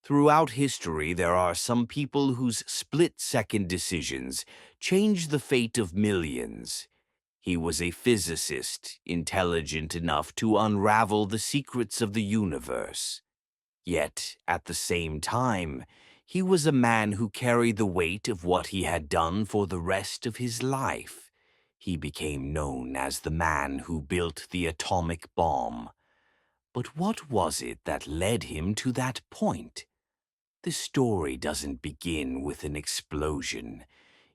Throughout history, there are some people whose split-second decisions change the fate of millions. He was a physicist, intelligent enough to unravel the secrets of the universe. Yet, at the same time, he was a man who carried the weight of what he had done for the rest of his life. He became known as the man who built the atomic bomb. But what was it that led him to that point? The story doesn't begin with an explosion.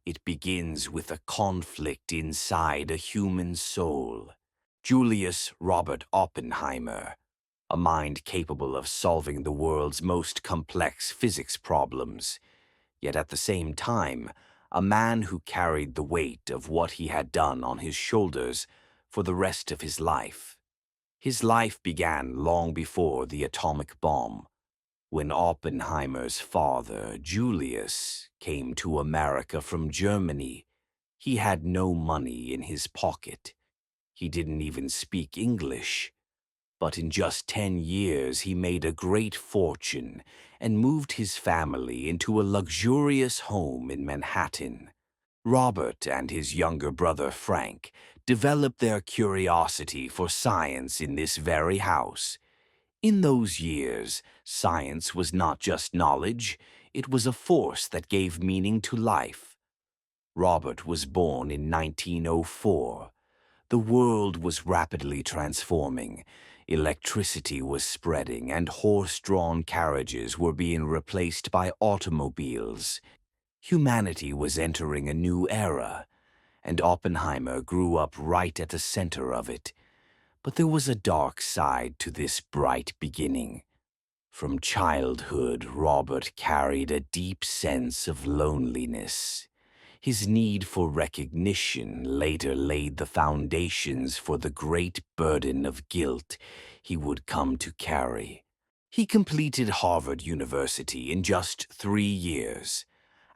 It begins with a conflict inside a human soul. Julius Robert Oppenheimer, a mind capable of solving the world's most complex physics problems, yet at the same time, a man who carried the weight of what he had done on his shoulders for the rest of his life. His life began long before the atomic bomb, when Oppenheimer's father, Julius, came to America from Germany. He had no money in his pocket. He didn't even speak English. But in just 10 years, he made a great fortune and moved his family into a luxurious home in Manhattan. Robert and his younger brother Frank developed their curiosity for science in this very house. In those years, science was not just knowledge, it was a force that gave meaning to life. Robert was born in 1904. The world was rapidly transforming. Electricity was spreading, and horse-drawn carriages were being replaced by automobiles. Humanity was entering a new era, and Oppenheimer grew up right at the center of it. But there was a dark side to this bright beginning. From childhood, Robert carried a deep sense of loneliness. His need for recognition later laid the foundations for the great burden of guilt he would come to carry. He completed Harvard University in just 3 years.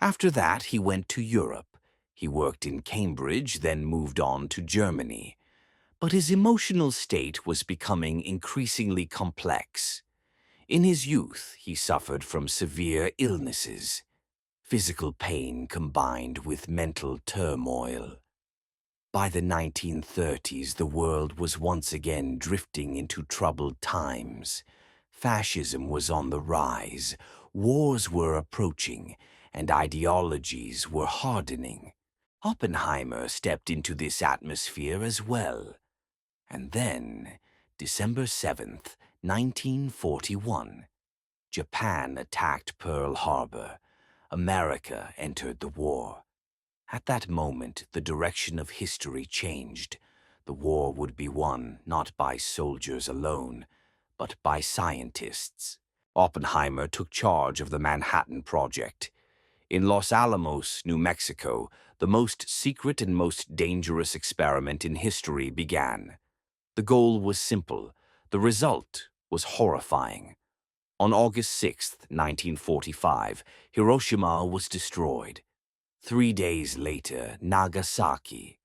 After that, he went to Europe. He worked in Cambridge, then moved on to Germany. But his emotional state was becoming increasingly complex. In his youth, he suffered from severe illnesses, physical pain combined with mental turmoil. By the 1930s, the world was once again drifting into troubled times. Fascism was on the rise, wars were approaching, and ideologies were hardening. Oppenheimer stepped into this atmosphere as well. And then, December 7th, 1941, Japan attacked Pearl Harbor. America entered the war. At that moment, the direction of history changed. The war would be won not by soldiers alone, but by scientists. Oppenheimer took charge of the Manhattan Project. In Los Alamos, New Mexico, the most secret and most dangerous experiment in history began. The goal was simple. The result was horrifying. On August 6th, 1945, Hiroshima was destroyed. 3 days later, Nagasaki.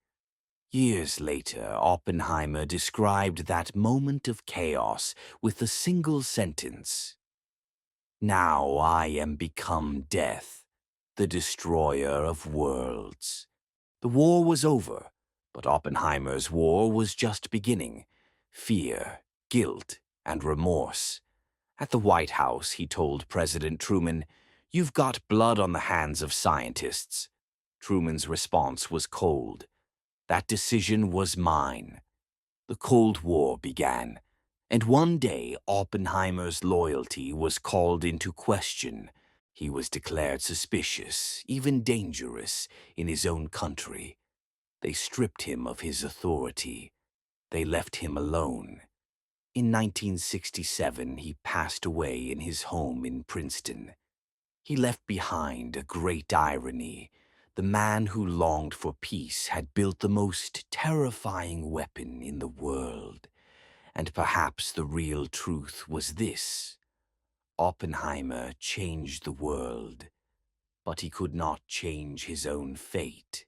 Years later, Oppenheimer described that moment of chaos with a single sentence. "Now I am become death, the destroyer of worlds." The war was over, but Oppenheimer's war was just beginning. Fear, guilt, and remorse. At the White House, he told President Truman, "You've got blood on the hands of scientists." Truman's response was cold. "That decision was mine." The Cold War began, and one day Oppenheimer's loyalty was called into question. He was declared suspicious, even dangerous, in his own country. They stripped him of his authority. They left him alone. In 1967, he passed away in his home in Princeton. He left behind a great irony. The man who longed for peace had built the most terrifying weapon in the world. And perhaps the real truth was this: Oppenheimer changed the world, but he could not change his own fate.